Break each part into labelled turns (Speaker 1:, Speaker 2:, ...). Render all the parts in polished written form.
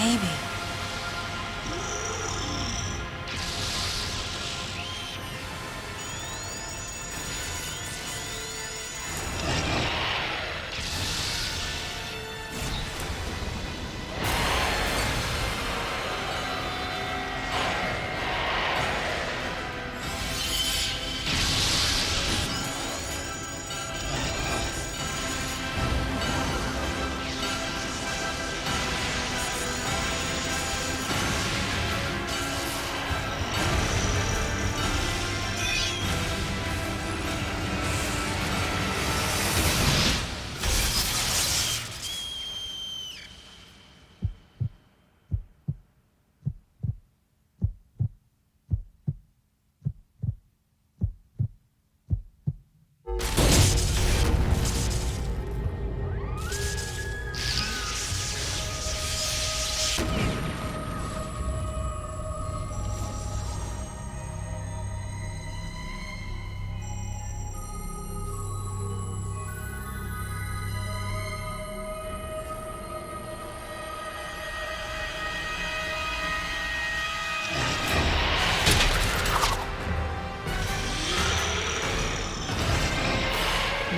Speaker 1: baby.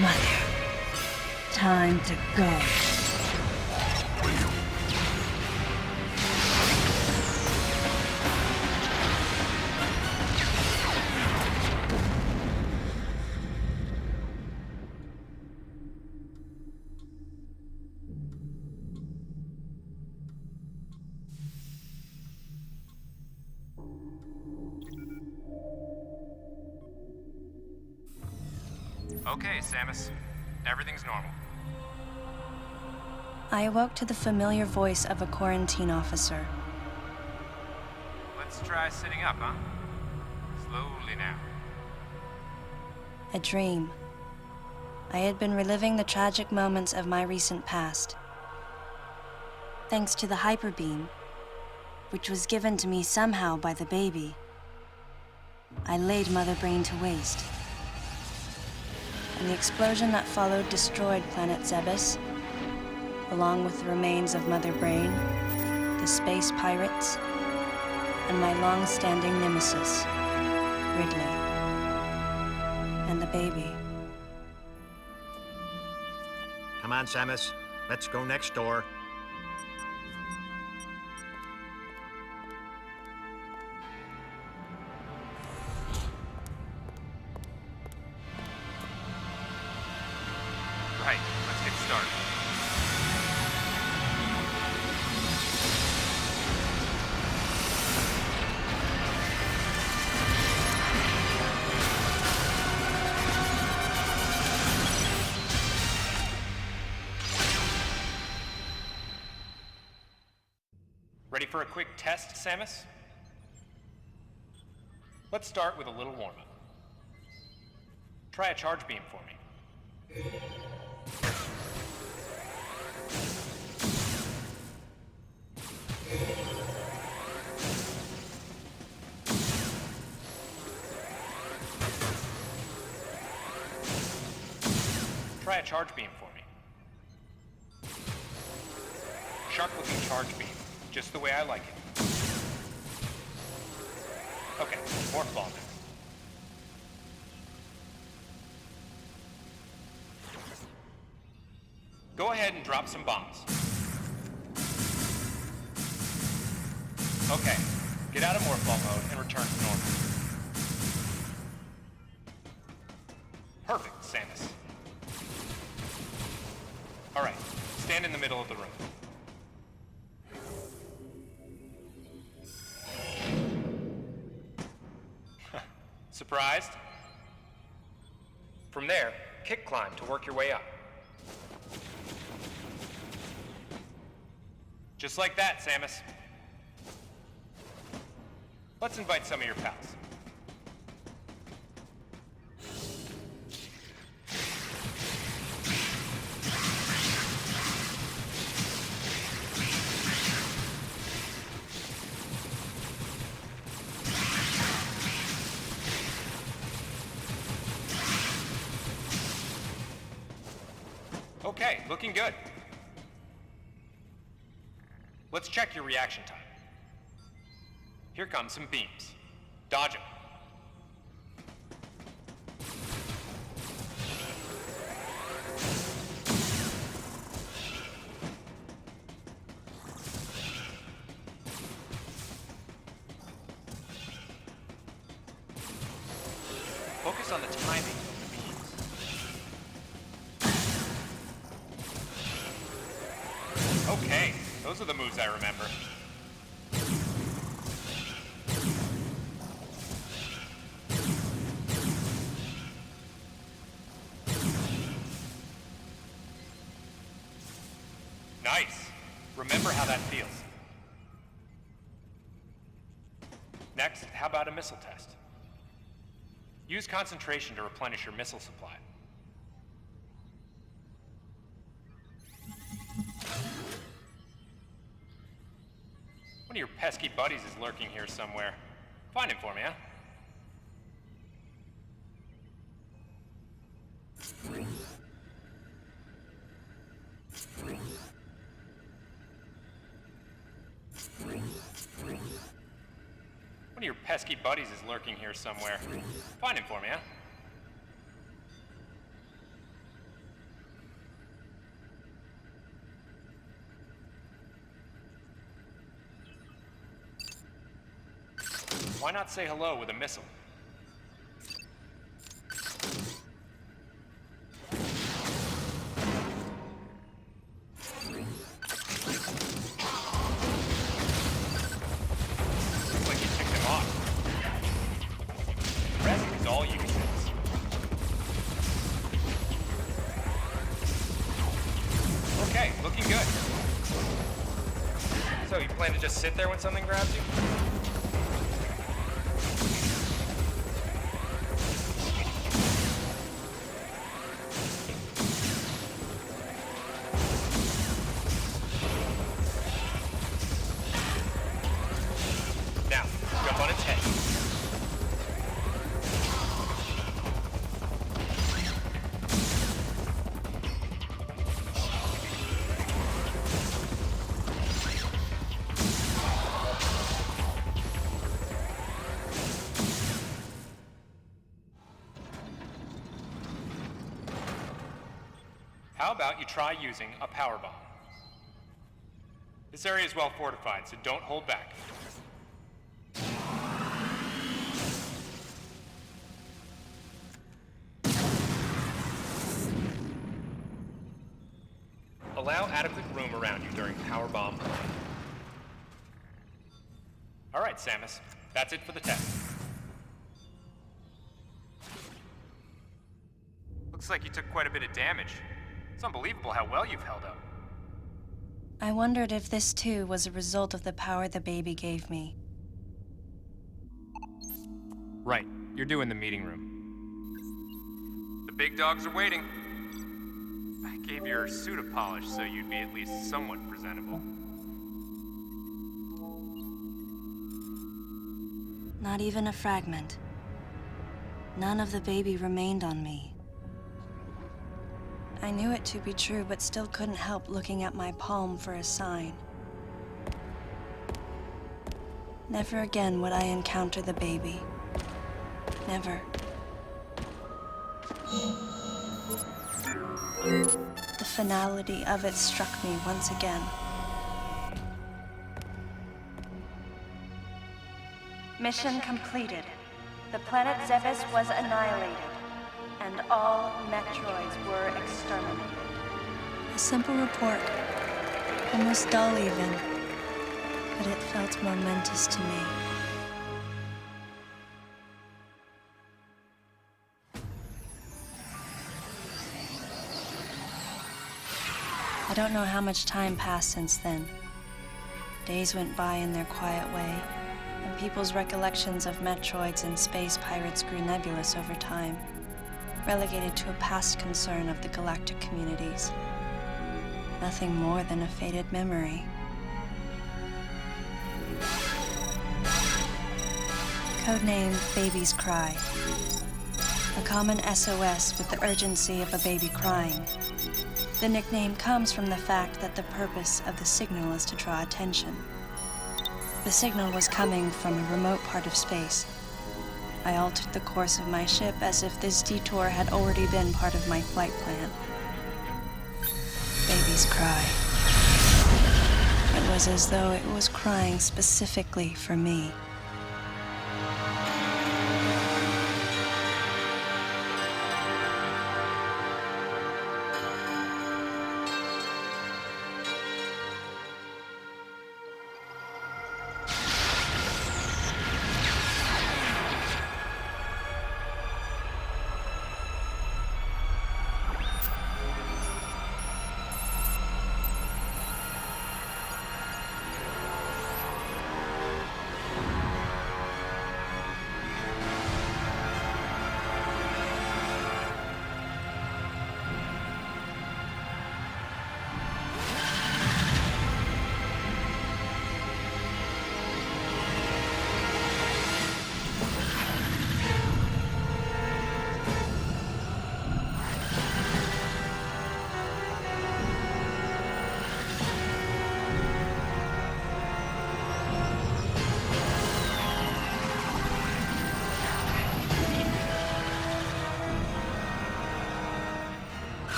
Speaker 1: Mother, time to go.
Speaker 2: Okay, Samus. Everything's normal.
Speaker 1: I awoke to the familiar voice of a quarantine officer.
Speaker 2: Let's try sitting up, huh? Slowly now.
Speaker 1: A dream. I had been reliving the tragic moments of my recent past. Thanks to the hyper beam, which was given to me somehow by the baby, I laid Mother Brain to waste. And the explosion that followed destroyed planet Zebes, along with the remains of Mother Brain, the space pirates, and my long-standing nemesis, Ridley, and the baby.
Speaker 3: Come on, Samus. Let's go next door.
Speaker 2: Right, let's get started. Ready for a quick test, Samus? Let's start with a little warm-up. Try a charge beam for me. Try a charge beam for me. Sharp-looking charge beam, just the way I like it. Okay, morph ball now. Go ahead and drop some bombs. Okay, get out of morph ball mode and return to normal. Perfect, Samus. All right, stand in the middle of the room. Surprised? From there, kick climb to work your way up. Just like that, Samus. Let's invite some of your pals. Okay, looking good. Let's check your reaction time. Here come some beams. Dodge them. Focus on the timing of the beams. Okay, those are the moves I remember. Nice. Remember how that feels. Next, how about a missile test? Use concentration to replenish your missile supply. One of your pesky buddies is lurking here somewhere. Find him for me, huh? One of your pesky buddies is lurking here somewhere. Find him for me, huh? Why not say hello with a missile? Looks like you ticked him off. The rest is all you can do. Okay, looking good. So, you plan to just sit there when something grabs you? Now, jump on its head. How about you try using a power bomb? This area is well fortified, so don't hold back. Allow adequate room around you during power bomb play. All right, Samus, that's it for the test. Looks like you took quite a bit of damage. It's unbelievable how well you've held up.
Speaker 1: I wondered if this too was a result of the power the baby gave me.
Speaker 2: Right, you're due in the meeting room. The big dogs are waiting. I gave your suit a polish so you'd be at least somewhat presentable.
Speaker 1: Not even a fragment. None of the baby remained on me. I knew it to be true, but still couldn't help looking at my palm for a sign. Never again would I encounter the baby. Never. The finality of it struck me once again. Mission completed. The planet Zebes was annihilated, and all Metroids were exterminated. A simple report, almost dull even, but it felt momentous to me. I don't know how much time passed since then. Days went by in their quiet way, and people's recollections of Metroids and space pirates grew nebulous over time, relegated to a past concern of the galactic communities. Nothing more than a faded memory. Codename Baby's Cry. A common SOS with the urgency of a baby crying. The nickname comes from the fact that the purpose of the signal is to draw attention. The signal was coming from a remote part of space. I altered the course of my ship as if this detour had already been part of my flight plan. Babies cry. It was as though it was crying specifically for me.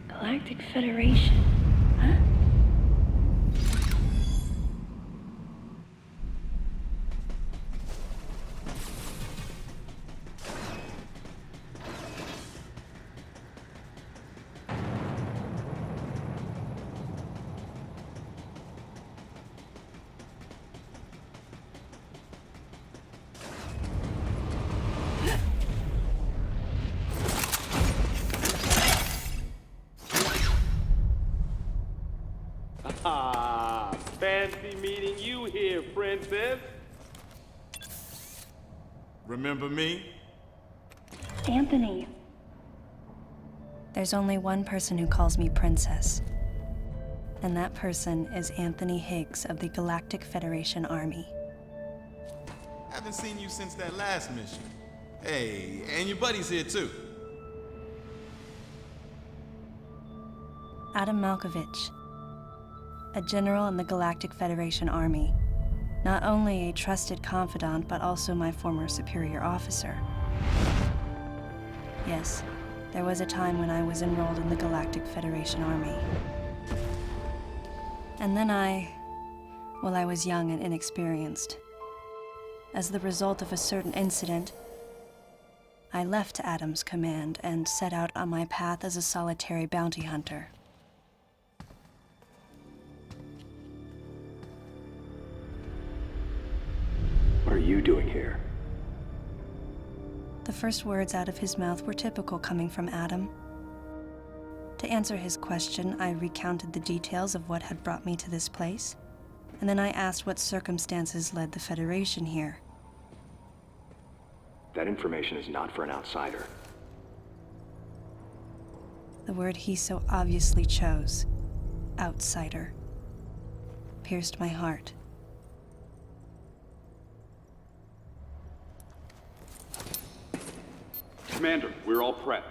Speaker 4: Galactic Federation, huh?
Speaker 5: Ah, fancy meeting you here, princess.
Speaker 6: Remember me?
Speaker 4: Anthony.
Speaker 1: There's only one person who calls me Princess. And that person is Anthony Higgs of the Galactic Federation Army.
Speaker 6: Haven't seen you since that last mission. Hey, and your buddy's here too.
Speaker 1: Adam Malkovich, a general in the Galactic Federation Army. Not only a trusted confidant, but also my former superior officer. Yes, there was a time when I was enrolled in the Galactic Federation Army. And then I was young and inexperienced. As the result of a certain incident, I left Adam's command and set out on my path as a solitary bounty hunter.
Speaker 7: you doing here?
Speaker 1: The first words out of his mouth were typical coming from Adam. To answer his question, I recounted the details of what had brought me to this place, and then I asked what circumstances led the Federation here.
Speaker 7: That information is not for an outsider.
Speaker 1: The word he so obviously chose, outsider, pierced my heart.
Speaker 5: Commander, we're all prepped.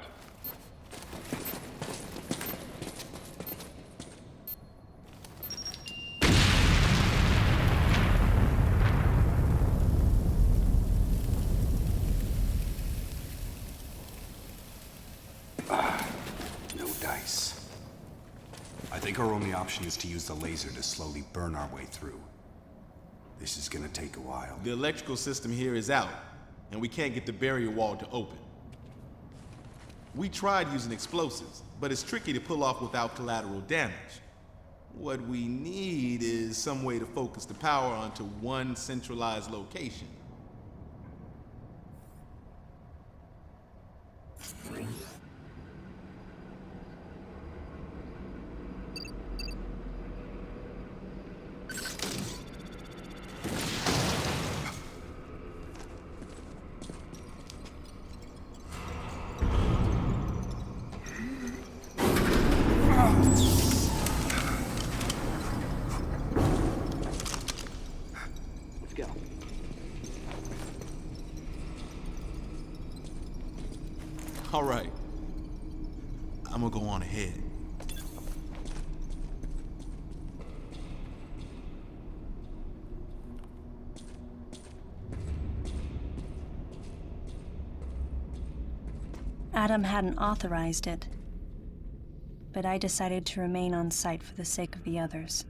Speaker 8: No dice. I think our only option is to use the laser to slowly burn our way through. This is gonna take a while.
Speaker 6: The electrical system here is out, and we can't get the barrier wall to open. We tried using explosives, but it's tricky to pull off without collateral damage. What we need is some way to focus the power onto one centralized location.
Speaker 7: Let's go.
Speaker 6: All right. I'm gonna go on ahead.
Speaker 1: Adam hadn't authorized it, but I decided to remain on site for the sake of the others.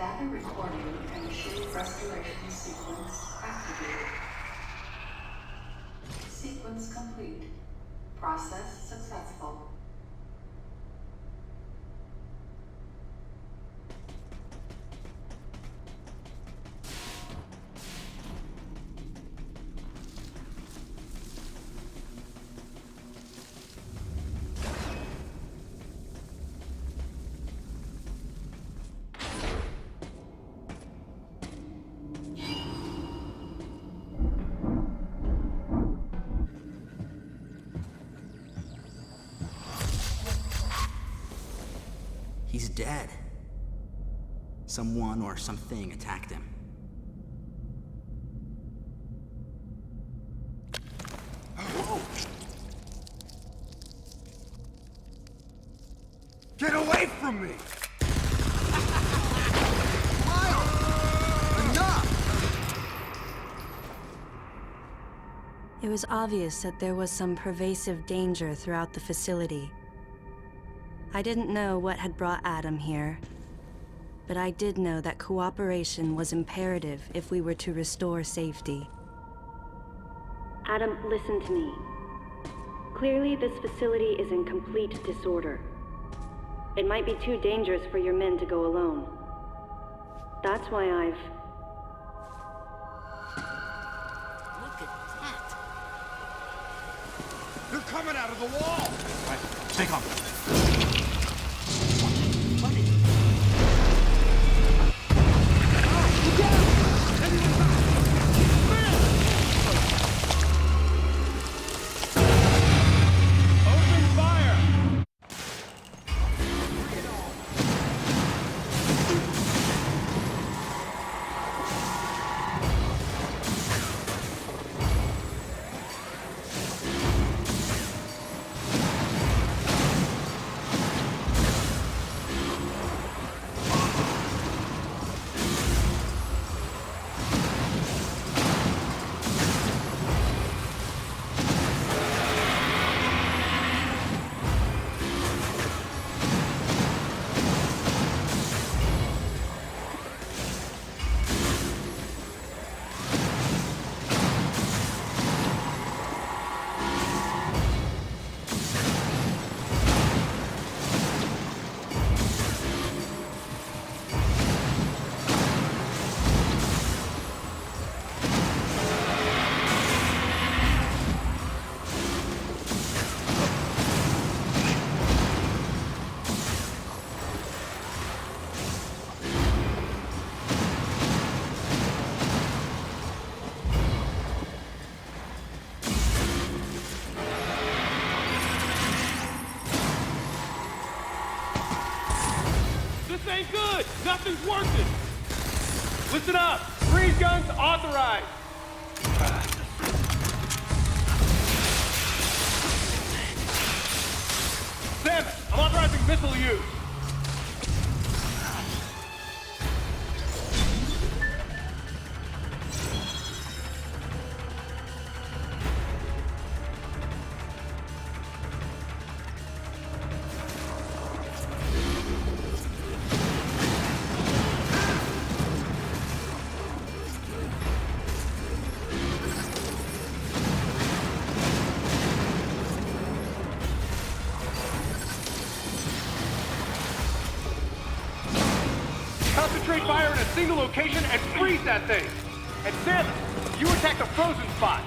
Speaker 9: Data recording and machine restoration sequence activated. Sequence complete. Process successful.
Speaker 10: He's dead. Someone or something attacked him.
Speaker 8: Get away from me!
Speaker 1: It was obvious that there was some pervasive danger throughout the facility. I didn't know what had brought Adam here, but I did know that cooperation was imperative if we were to restore safety.
Speaker 4: Adam, listen to me. Clearly, this facility is in complete disorder. It might be too dangerous for your men to go alone. That's why I've...
Speaker 10: Look at that!
Speaker 8: They're coming out of the wall!
Speaker 3: Right, stay calm.
Speaker 5: ain't good. Nothing's working. Listen up. Freeze guns authorized. Sam, I'm authorizing missile use. Concentrate fire in a single location and freeze that thing. And Sam, you attack the frozen spot.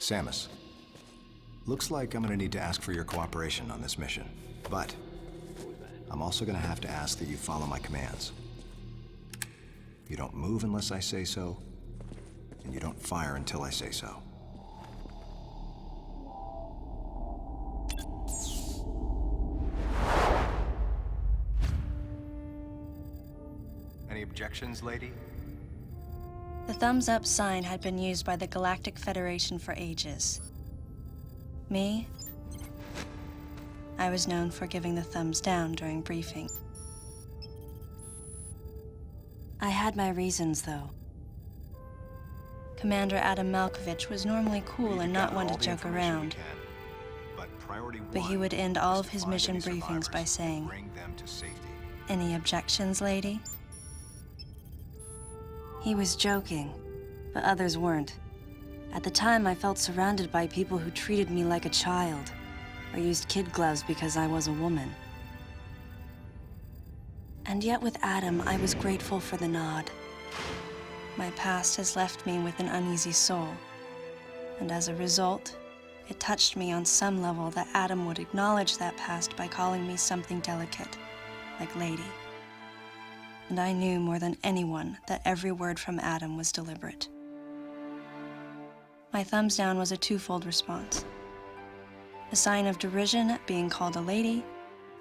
Speaker 8: Samus, looks like I'm gonna need to ask for your cooperation on this mission, but I'm also gonna have to ask that you follow my commands. You don't move unless I say so, and you don't fire until I say so. Any objections, lady?
Speaker 1: The thumbs up sign had been used by the Galactic Federation for ages. Me? I was known for giving the thumbs down during briefing. I had my reasons, though. Commander Adam Malkovich was normally cool and not one to joke around. But he would end all of his mission briefings by saying, "Any objections, lady?" He was joking, but others weren't. At the time, I felt surrounded by people who treated me like a child, or used kid gloves because I was a woman. And yet with Adam, I was grateful for the nod. My past has left me with an uneasy soul, and as a result, it touched me on some level that Adam would acknowledge that past by calling me something delicate, like lady. And I knew more than anyone that every word from Adam was deliberate. My thumbs down was a twofold response. A sign of derision at being called a lady,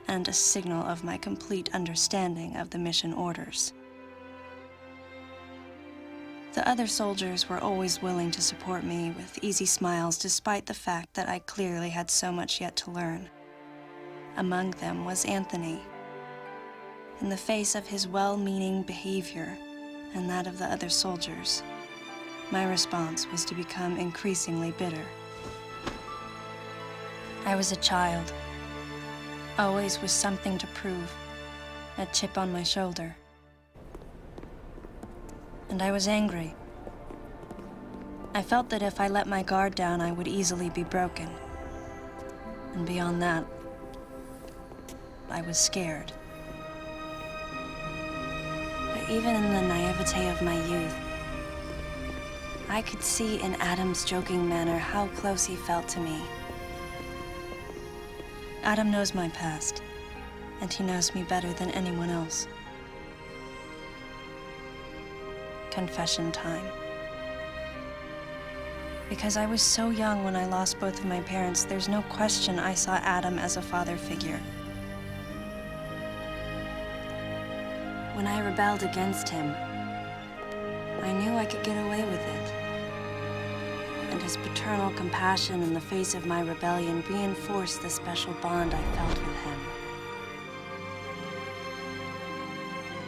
Speaker 1: and a signal of my complete understanding of the mission orders. The other soldiers were always willing to support me with easy smiles despite the fact that I clearly had so much yet to learn. Among them was Anthony. In the face of his well-meaning behavior and that of the other soldiers, my response was to become increasingly bitter. I was a child, always with something to prove, a chip on my shoulder. And I was angry. I felt that if I let my guard down, I would easily be broken. And beyond that, I was scared. But even in the naivete of my youth, I could see in Adam's joking manner how close he felt to me. Adam knows my past, and he knows me better than anyone else. Confession time. Because I was so young when I lost both of my parents, there's no question I saw Adam as a father figure. When I rebelled against him, I knew I could get away with it. And his paternal compassion in the face of my rebellion reinforced the special bond I felt with him.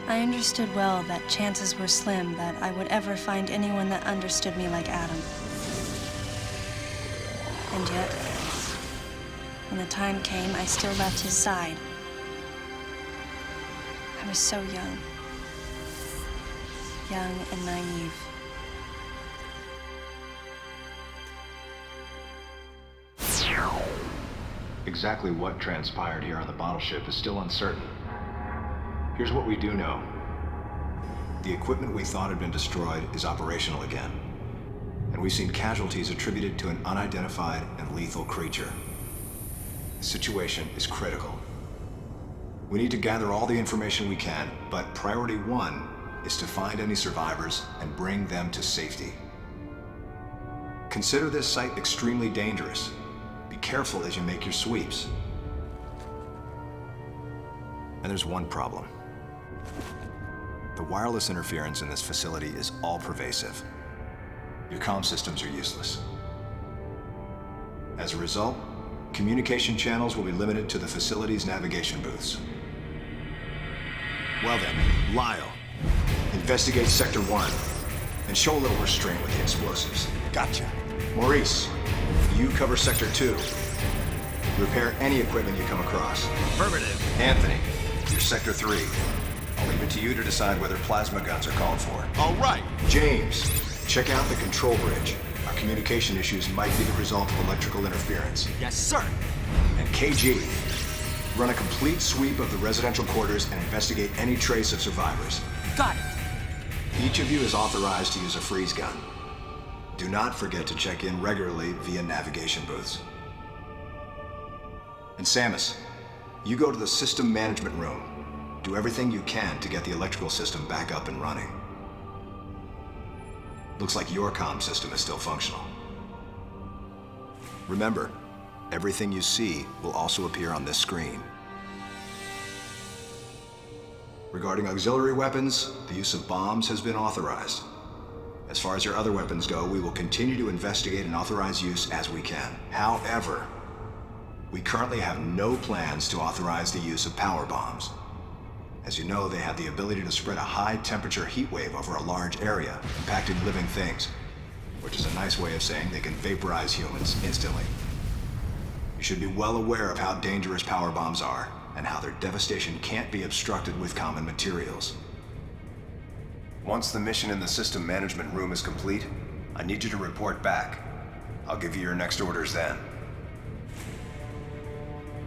Speaker 1: I understood well that chances were slim that I would ever find anyone that understood me like Adam. And yet, when the time came, I still left his side. I was so young and naive.
Speaker 7: Exactly what transpired here on the bottle ship is still uncertain. Here's what we do know.
Speaker 8: The equipment we thought had been destroyed is operational again. And we've seen casualties attributed to an unidentified and lethal creature. The situation is critical. We need to gather all the information we can, but priority one is to find any survivors and bring them to safety. Consider this site extremely dangerous. Be careful as you make your sweeps. And there's one problem. The wireless interference in this facility is all-pervasive. Your comm systems are useless. As a result, communication channels will be limited to the facility's navigation booths. Well then, Lyle, investigate Sector 1 and show a little restraint with the explosives.
Speaker 3: Gotcha.
Speaker 8: Maurice, you cover Sector 2. Repair any equipment you come across.
Speaker 3: Affirmative.
Speaker 8: Anthony, you're Sector 3. I'll leave it to you to decide whether plasma guns are called for.
Speaker 3: All right.
Speaker 8: James, check out the control bridge. Our communication issues might be the result of electrical interference.
Speaker 3: Yes, sir.
Speaker 8: And KG, run a complete sweep of the residential quarters and investigate any trace of survivors.
Speaker 3: Got it.
Speaker 8: Each of you is authorized to use a freeze gun. Do not forget to check in regularly via navigation booths. And Samus, you go to the system management room. Do everything you can to get the electrical system back up and running. Looks like your comm system is still functional. Remember, everything you see will also appear on this screen. Regarding auxiliary weapons, the use of bombs has been authorized. As far as your other weapons go, we will continue to investigate and authorize use as we can. However, we currently have no plans to authorize the use of power bombs. As you know, they have the ability to spread a high-temperature heat wave over a large area, impacting living things, which is a nice way of saying they can vaporize humans instantly. You should be well aware of how dangerous power bombs are, and how their devastation can't be obstructed with common materials. Once the mission in the system management room is complete, I need you to report back. I'll give you your next orders then.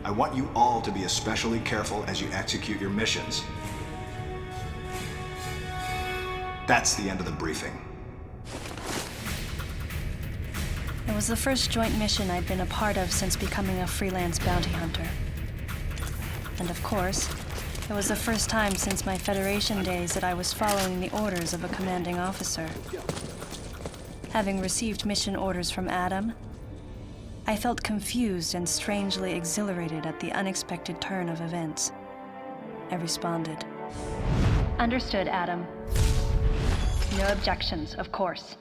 Speaker 8: I want you all to be especially careful as you execute your missions. That's the end of the briefing.
Speaker 1: It was the first joint mission I'd been a part of since becoming a freelance bounty hunter. And of course, it was the first time since my Federation days that I was following the orders of a commanding officer. Having received mission orders from Adam, I felt confused and strangely exhilarated at the unexpected turn of events. I responded. Understood, Adam. No objections, of course.